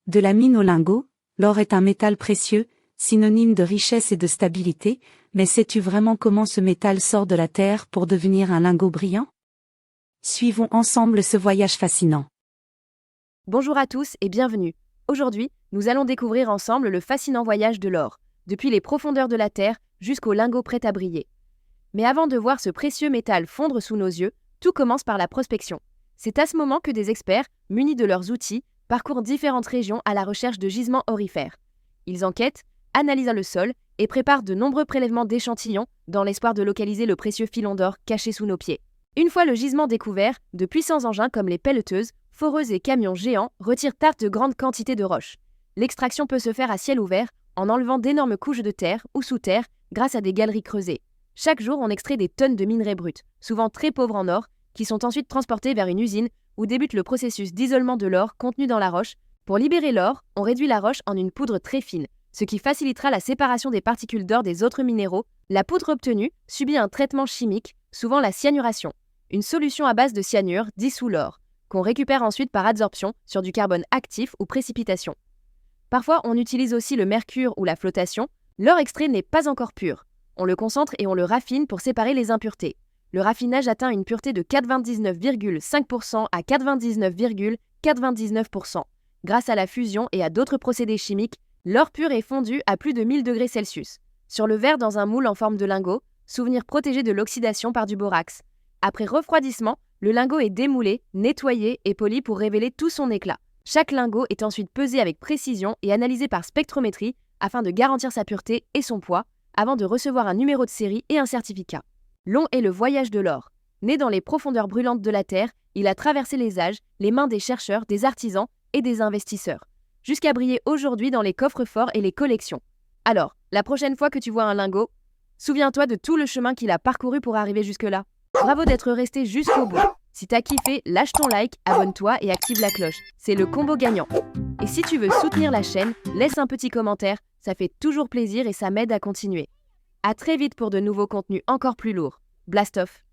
De la mine au lingot, l'or est un métal précieux, synonyme de richesse et de stabilité, mais sais-tu vraiment comment ce métal sort de la terre pour devenir un lingot brillant? Suivons ensemble ce voyage fascinant. Bonjour à tous et bienvenue. Aujourd'hui, nous allons découvrir ensemble le fascinant voyage de l'or, depuis les profondeurs de la terre jusqu'au lingot prêt à briller. Mais avant de voir ce précieux métal fondre sous nos yeux, tout commence par la prospection. C'est à ce moment que des experts, munis de leurs outils, parcourent différentes régions à la recherche de gisements aurifères. Ils enquêtent, analysent le sol et préparent de nombreux prélèvements d'échantillons dans l'espoir de localiser le précieux filon d'or caché sous nos pieds. Une fois le gisement découvert, de puissants engins comme les pelleteuses, foreuses et camions géants retirent de grandes quantités de roches. L'extraction peut se faire à ciel ouvert en enlevant d'énormes couches de terre ou sous terre grâce à des galeries creusées. Chaque jour, on extrait des tonnes de minerais bruts, souvent très pauvres en or, qui sont ensuite transportés vers une usine où débute le processus d'isolement de l'or contenu dans la roche. Pour libérer l'or, on réduit la roche en une poudre très fine, ce qui facilitera la séparation des particules d'or des autres minéraux. La poudre obtenue subit un traitement chimique, souvent la cyanuration. Une solution à base de cyanure dissout l'or, qu'on récupère ensuite par adsorption sur du carbone actif ou précipitation. Parfois, on utilise aussi le mercure ou la flottation. L'or extrait n'est pas encore pur. On le concentre et on le raffine pour séparer les impuretés. Le raffinage atteint une pureté de 99,5% à 99,99%. Grâce à la fusion et à d'autres procédés chimiques, l'or pur est fondu à plus de 1000 degrés Celsius. Sur le verre dans un moule en forme de lingot, souvenir protégé de l'oxydation par du borax. Après refroidissement, le lingot est démoulé, nettoyé et poli pour révéler tout son éclat. Chaque lingot est ensuite pesé avec précision et analysé par spectrométrie afin de garantir sa pureté et son poids, avant de recevoir un numéro de série et un certificat. Long est le voyage de l'or. Né dans les profondeurs brûlantes de la Terre, il a traversé les âges, les mains des chercheurs, des artisans et des investisseurs, jusqu'à briller aujourd'hui dans les coffres-forts et les collections. Alors, la prochaine fois que tu vois un lingot, souviens-toi de tout le chemin qu'il a parcouru pour arriver jusque-là. Bravo d'être resté jusqu'au bout. Si t'as kiffé, lâche ton like, abonne-toi et active la cloche. C'est le combo gagnant. Et si tu veux soutenir la chaîne, laisse un petit commentaire, ça fait toujours plaisir et ça m'aide à continuer. À très vite pour de nouveaux contenus encore plus lourds. Blast off!